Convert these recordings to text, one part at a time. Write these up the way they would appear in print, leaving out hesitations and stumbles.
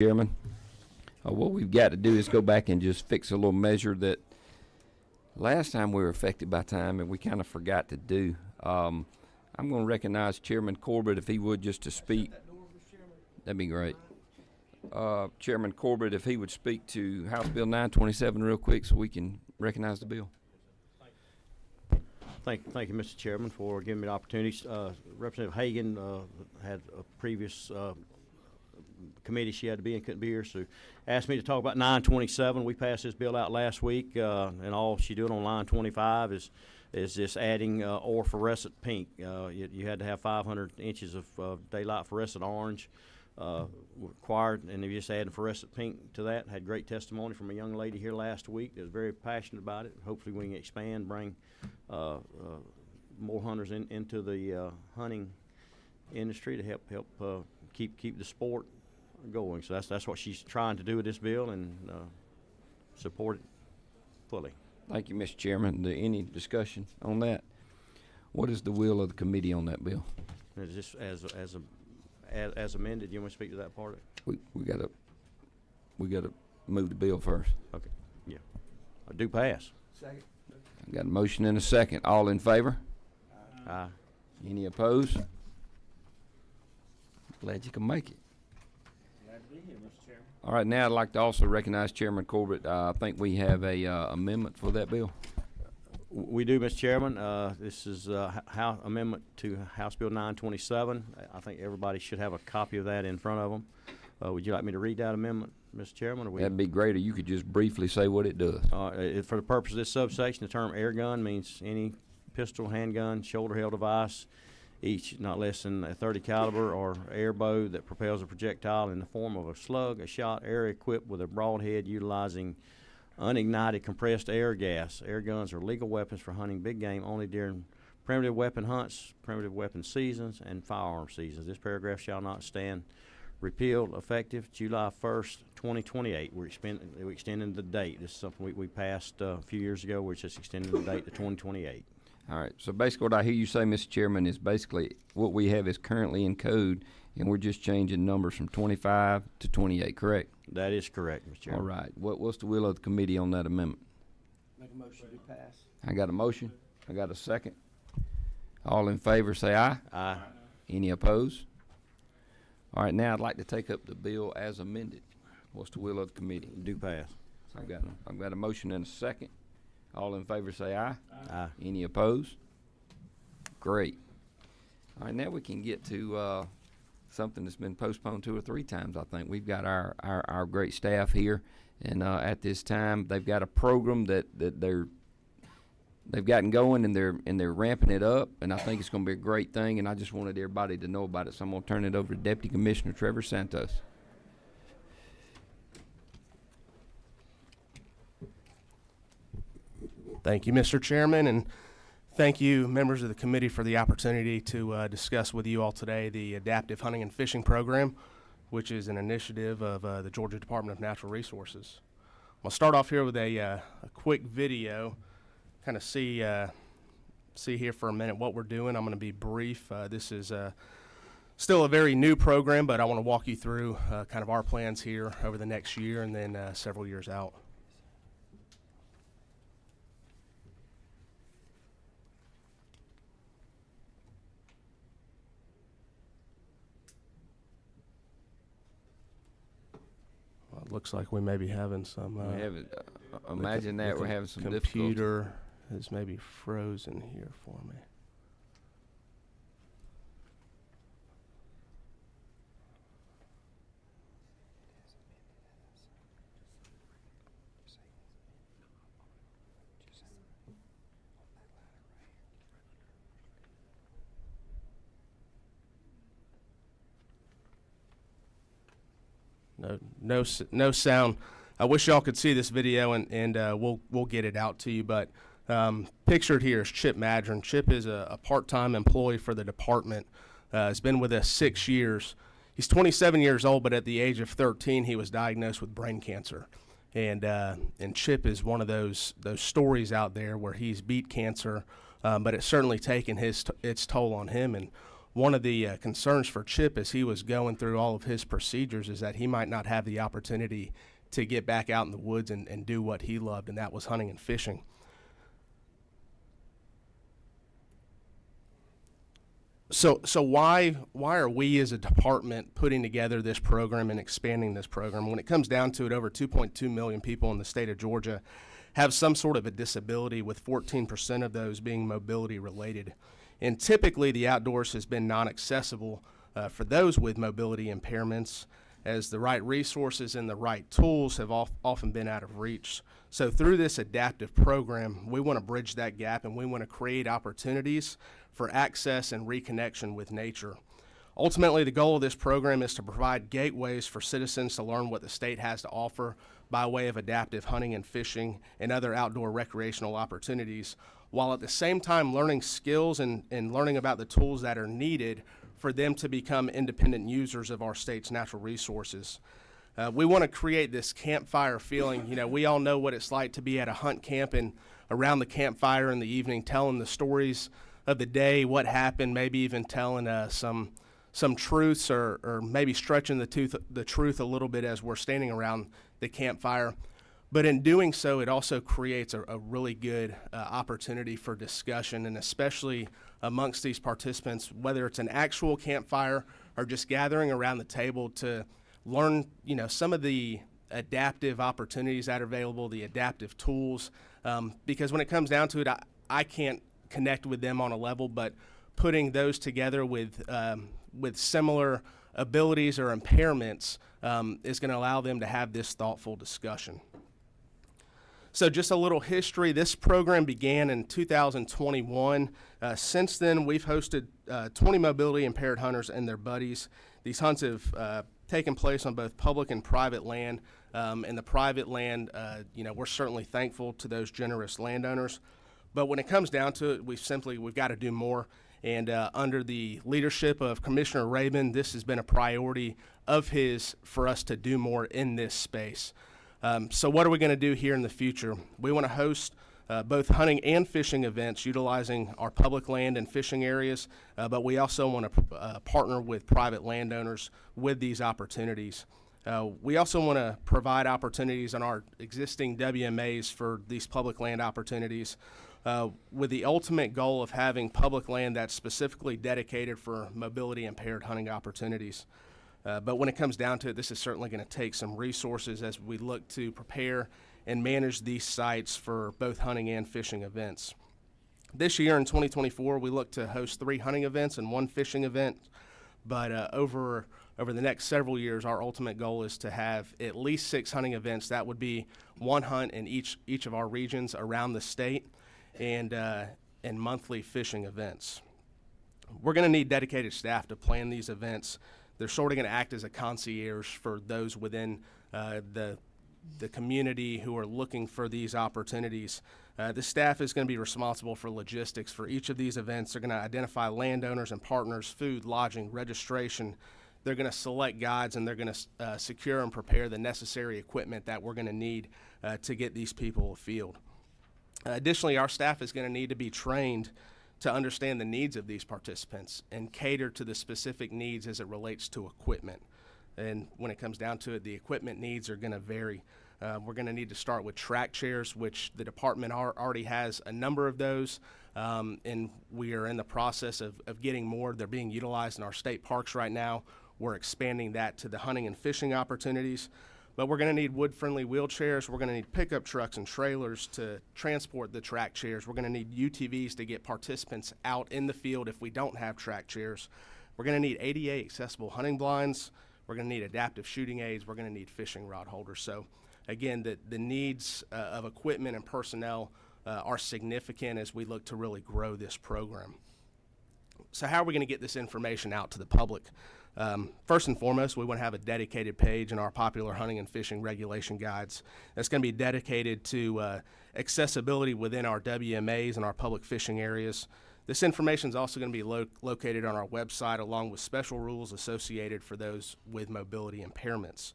Chairman. What we've got to do is go back and just fix a little measure that last time we were affected by time and we kind of forgot to do. I'm going to recognize Chairman Corbett if he would just to speak. That'd be great. Chairman Corbett, if he would speak to House Bill 927 real quick so we can recognize the bill. Thank you, Mr. Chairman, for giving me the opportunity. Representative Hagan had a previous committee she had to be in, couldn't be here, so asked me to talk about 927. We passed this bill out last week, and all she doing on line 25 is just adding or fluorescent pink. You had to have 500 inches of daylight fluorescent orange required, and they just added fluorescent pink to that. Had great testimony from a young lady here last week that was very passionate about it. Hopefully we can expand, bring more hunters into the hunting industry to help keep the sport going. So that's what she's trying to do with this bill, and support it fully. Thank you, Mr. Chairman. Any discussion on that? What is the will of the committee on that bill? It's just as amended. You want to speak to that part of it? We gotta move the bill first. Okay. Yeah. I do pass. Second. I got a motion and a second. All in favor? Aye. Any opposed? Glad you can make it. Glad to be here, Mr. Chairman. All right, now I'd like to also recognize Chairman Corbett. I think we have a amendment for that bill. We do, Mr. Chairman. This is amendment to House Bill 927. I think everybody should have a copy of that in front of them. Would you like me to read that amendment, Mr. Chairman? Or That'd be great, or you could just briefly say what it does. For the purpose of this subsection, the term air gun means any pistol, handgun, shoulder-held device, each not less than a .30 caliber or air bow that propels a projectile in the form of a slug, a shot, air equipped with a broadhead utilizing unignited compressed air gas. Air guns are legal weapons for hunting big game only during primitive weapon hunts, primitive weapon seasons, and firearm seasons. This paragraph shall not stand repealed, effective July 1st, 2028. We're extending the date. This is something we passed a few years ago. We're just extending the date to 2028. All right, so basically what I hear you say, Mr. Chairman, is basically what we have is currently in code, and we're just changing numbers from 25 to 28, correct? That is correct, Mr. Chairman. All right, what's the will of the committee on that amendment? Make a motion to pass. I got a motion. I got a second. All in favor say aye. Aye. Any opposed? All right, now I'd like to take up the bill as amended. What's the will of the committee? Do pass. I've got a motion and a second. All in favor say aye. Aye. Any opposed? Great. All right, now we can get to something that's been postponed 2 or 3 times, I think. We've got our great staff here, and at this time they've got a program that they've gotten going, and they're ramping it up, and I think it's going to be a great thing, and I just wanted everybody to know about it, so I'm going to turn it over to Deputy Commissioner Trevor Santos. Thank you, Mr. Chairman, and thank you, members of the committee, for the opportunity to discuss with you all today the Adaptive Hunting and Fishing Program, which is an initiative of the Georgia Department of Natural Resources. I'll start off here with a quick video, kind of see here for a minute what we're doing. I'm going to be brief. This is still a very new program, but I want to walk you through kind of our plans here over the next year and then several years out. Looks like we may be having some. Imagine that we're having some difficulty. Computer is maybe frozen here for me. No sound. I wish y'all could see this video, and we'll get it out to you. But pictured here is Chip Madron. Chip is a part-time employee for the department. Has been with us 6 years. He's 27 years old, but at the age of 13, he was diagnosed with brain cancer. And Chip is one of those stories out there where he's beat cancer, but it's certainly taken its toll on him. And one of the concerns for Chip as he was going through all of his procedures is that he might not have the opportunity to get back out in the woods and do what he loved, and that was hunting and fishing. So why are we as a department putting together this program and expanding this program? When it comes down to it, over 2.2 million people in the state of Georgia have some sort of a disability, with 14% of those being mobility related. And typically the outdoors has been non-accessible for those with mobility impairments, as the right resources and the right tools have often been out of reach. So through this adaptive program, we want to bridge that gap, and we want to create opportunities for access and reconnection with nature. Ultimately, the goal of this program is to provide gateways for citizens to learn what the state has to offer by way of adaptive hunting and fishing and other outdoor recreational opportunities, while at the same time learning skills and learning about the tools that are needed for them to become independent users of our state's natural resources. We want to create this campfire feeling. You know, we all know what it's like to be at a hunt camp and around the campfire in the evening, telling the stories of the day, what happened, maybe even telling some truths or maybe stretching the truth a little bit as we're standing around the campfire. But in doing so, it also creates a really good opportunity for discussion, and especially amongst these participants, whether it's an actual campfire or just gathering around the table to learn, you know, some of the adaptive opportunities that are available, the adaptive tools, because when it comes down to it, I can't connect with them on a level, but putting those together with similar abilities or impairments is going to allow them to have this thoughtful discussion. So just a little history. This program began in 2021. Since then, we've hosted 20 mobility impaired hunters and their buddies. These hunts have taken place on both public and private land. And the private land, you know, we're certainly thankful to those generous landowners. But when it comes down to it, we've got to do more. And under the leadership of Commissioner Rabin, this has been a priority of his for us to do more in this space. So what are we going to do here in the future? We want to host both hunting and fishing events utilizing our public land and fishing areas, but we also want to partner with private landowners with these opportunities. We also want to provide opportunities on our existing WMAs for these public land opportunities, with the ultimate goal of having public land that's specifically dedicated for mobility impaired hunting opportunities. But when it comes down to it, this is certainly going to take some resources as we look to prepare and manage these sites for both hunting and fishing events. This year in 2024, we look to host 3 hunting events and 1 fishing event, but over the next several years, our ultimate goal is to have at least 6 hunting events. That would be 1 hunt in each of our regions around the state, and monthly fishing events. We're going to need dedicated staff to plan these events. They're sort of going to act as a concierge for those within the community who are looking for these opportunities. The staff is going to be responsible for logistics for each of these events. They're going to identify landowners and partners, food, lodging, registration. They're going to select guides, and they're going to secure and prepare the necessary equipment that we're going to need to get these people afield. Additionally, our staff is going to need to be trained to understand the needs of these participants and cater to the specific needs as it relates to equipment. And when it comes down to it, the equipment needs are going to vary. We're going to need to start with track chairs, which the department already has a number of those, and we are in the process of getting more. They're being utilized in our state parks right now. We're expanding that to the hunting and fishing opportunities. But we're going to need wood-friendly wheelchairs. We're going to need pickup trucks and trailers to transport the track chairs. We're going to need UTVs to get participants out in the field if we don't have track chairs. We're going to need ADA accessible hunting blinds. We're going to need adaptive shooting aids. We're going to need fishing rod holders. So again, the needs of equipment and personnel are significant as we look to really grow this program. So how are we going to get this information out to the public? First and foremost, we want to have a dedicated page in our popular hunting and fishing regulation guides that's going to be dedicated to accessibility within our WMAs and our public fishing areas. This information is also going to be located on our website, along with special rules associated for those with mobility impairments.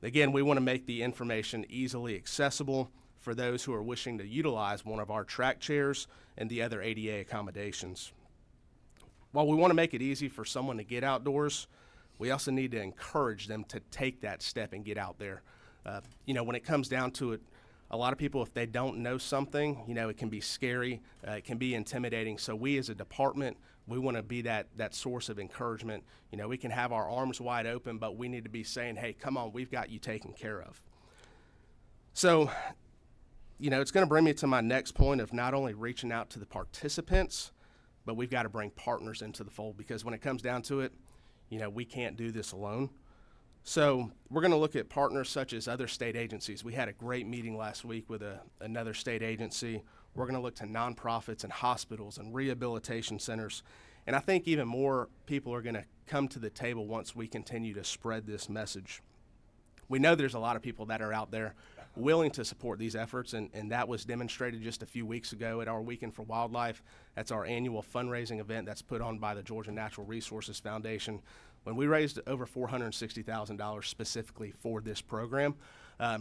Again, we want to make the information easily accessible for those who are wishing to utilize one of our track chairs and the other ADA accommodations. while we want to make it easy for someone to get outdoors, we also need to encourage them to take that step and get out there. When it comes down to it, a lot of people, if they don't know something, it can be scary, it can be intimidating. So we as a department, we want to be that source of encouragement. We can have our arms wide open, but we need to be saying, hey, come on, we've got you taken care of. So, it's going to bring me to my next point of not only reaching out to the participants, but we've got to bring partners into the fold, because when it comes down to it, we can't do this alone. So we're going to look at partners such as other state agencies. We had a great meeting last week with another state agency. We're going to look to nonprofits and hospitals and rehabilitation centers. And I think even more people are going to come to the table once we continue to spread this message. We know there's a lot of people that are out there willing to support these efforts, and that was demonstrated just a few weeks ago at our Weekend for Wildlife. That's our annual fundraising event that's put on by the Georgia Natural Resources Foundation, when we raised over $460,000 specifically for this program.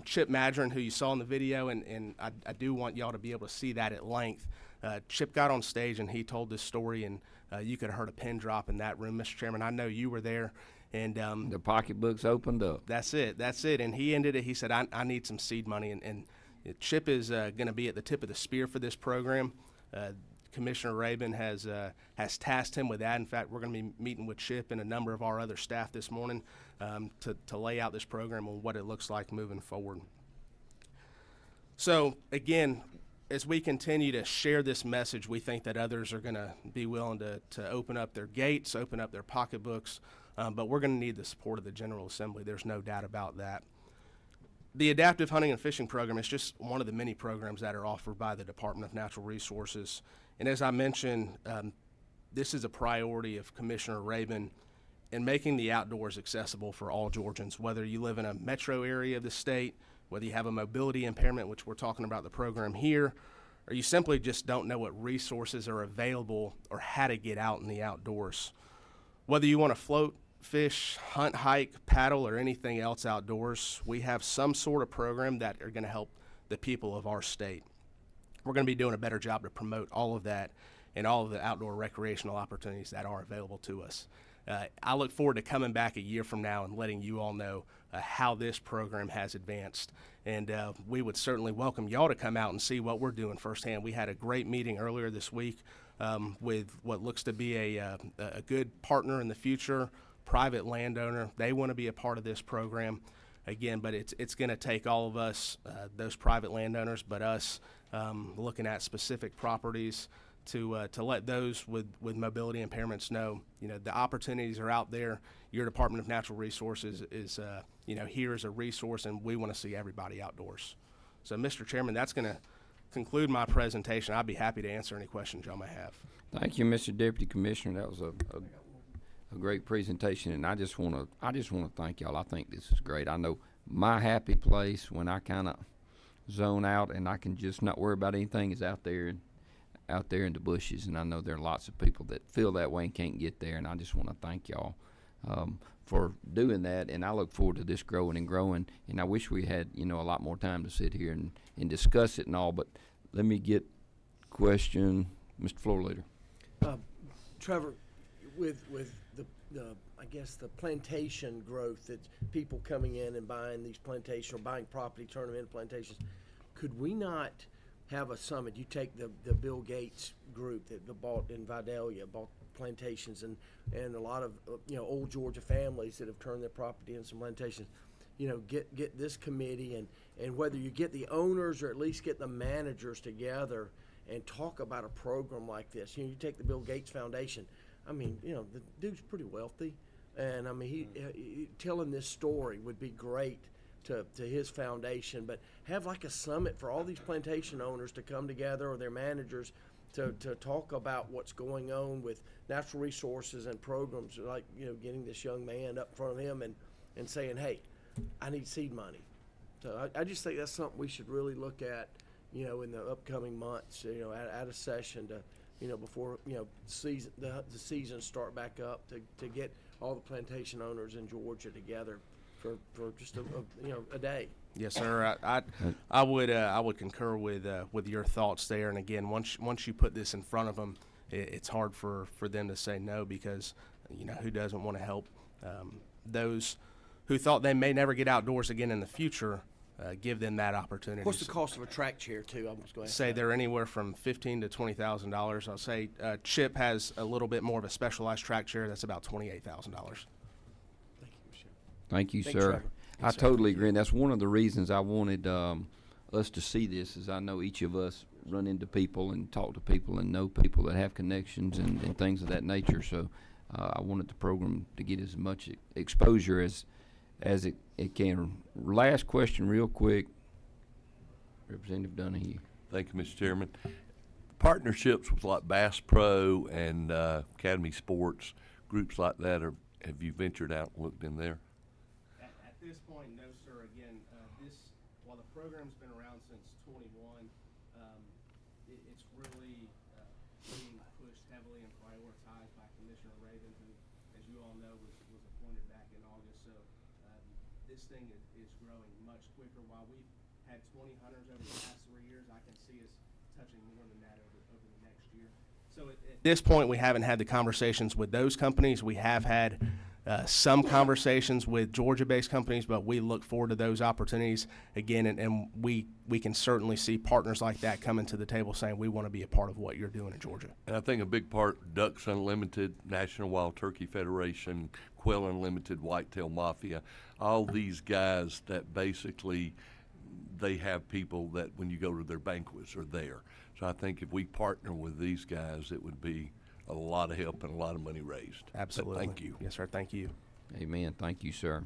Chip Madron, who you saw in the video, and I do want y'all to be able to see that at length. Chip got on stage and he told this story, and you could have heard a pin drop in that room, Mr. Chairman. I know you were there. And the pocketbooks opened up. That's it. And he ended it. He said, I need some seed money. And Chip is going to be at the tip of the spear for this program. Commissioner Rabin has tasked him with that. In fact, we're going to be meeting with Chip and a number of our other staff this morning to lay out this program and what it looks like moving forward. So, again, as we continue to share this message, we think that others are going to be willing to open up their gates, open up their pocketbooks, but we're going to need the support of the General Assembly. There's no doubt about that. The Adaptive Hunting and Fishing Program is just one of the many programs that are offered by the Department of Natural Resources. And as I mentioned, this is a priority of Commissioner Rabin in making the outdoors accessible for all Georgians, whether you live in a metro area of the state, whether you have a mobility impairment, which we're talking about the program here, or you simply just don't know what resources are available or how to get out in the outdoors. Whether you want to float, fish, hunt, hike, paddle, or anything else outdoors, we have some sort of program that are going to help the people of our state. We're going to be doing a better job to promote all of that and all of the outdoor recreational opportunities that are available to us. I look forward to coming back a year from now and letting you all know how this program has advanced. And we would certainly welcome y'all to come out and see what we're doing firsthand. We had a great meeting earlier this week with what looks to be a good partner in the future, private landowner. They want to be a part of this program. Again, but it's going to take all of us, those private landowners, but us looking at specific properties to let those with mobility impairments know, the opportunities are out there. Your Department of Natural Resources is, here as a resource, and we want to see everybody outdoors. So, Mr. Chairman, that's going to conclude my presentation. I'd be happy to answer any questions y'all may have. Thank you, Mr. Deputy Commissioner. That was a great presentation, and I just want to thank y'all. I think this is great. I know my happy place when I kind of zone out and I can just not worry about anything is out there in the bushes, and I know there are lots of people that feel that way and can't get there, and I just want to thank y'all for doing that, and I look forward to this growing, and I wish we had a lot more time to sit here and discuss it and all, but let me get question, Mr. Floor Leader. Trevor, with the I guess the plantation growth, that people coming in and buying these plantations or buying property, turning them into plantations, could we not have a summit? You take the Bill Gates group that bought in Vidalia, bought plantations, and a lot of old Georgia families that have turned their property into some plantations. Get this committee and whether you get the owners or at least get the managers together and talk about a program like this. You take the Bill Gates Foundation. I mean, the dude's pretty wealthy, and I mean, he telling this story would be great to his foundation. But have like a summit for all these plantation owners to come together, or their managers, to talk about what's going on with natural resources and programs, like getting this young man up in front of him and saying, hey, I need seed money. So I just think that's something we should really look at, in the upcoming months, at a session to. Before the season start back up, to get all the plantation owners in Georgia together for just a day. Yes, sir. I would concur with your thoughts there. And again, once you put this in front of them, it's hard for them to say no, because, you know, who doesn't want to help those who thought they may never get outdoors again in the future, give them that opportunity. What's the cost of a track chair too? I'm just going to Say they're anywhere from $15,000 to $20,000. I'll say Chip has a little bit more of a specialized track chair that's about $28,000. Thank you, Michelle. Thank you, Thanks, sir. Trevor. I totally agree, and that's one of the reasons I wanted us to see this, is I know each of us run into people and talk to people and know people that have connections and things of that nature. So I wanted the program to get as much exposure as it can. Last question, real quick. Representative Donahue. Thank you, Mr. Chairman. Partnerships with like Bass Pro and Academy Sports, groups like that, have you ventured out and looked in there? At this point, no, sir. Again, while the program's been around since 21, it's really being pushed heavily and prioritized by Commissioner Raven, who, as you all know, was appointed back in August. So this thing is growing much quicker. While we've had 20 hunters over the past 3 years, I can see us touching more than that over the next year. So at this point, we haven't had the conversations with those companies. We have had some conversations with Georgia-based companies, but we look forward to those opportunities again, and we can certainly see partners like that coming to the table saying we want to be a part of what you're doing in Georgia. And I think a big part, Ducks Unlimited, National Wild Turkey Federation, Quail Unlimited, Whitetail Mafia, all these guys that basically they have people that when you go to their banquets are there. So I think if we partner with these guys, it would be a lot of help and a lot of money raised. Absolutely. But thank you. Yes, sir. Thank you. Amen. Thank you, sir.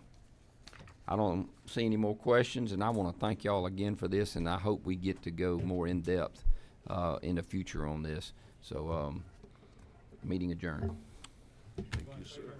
I don't see any more questions, and I want to thank y'all again for this, and I hope we get to go more in depth in the future on this. So, meeting adjourned. Thank you, sir.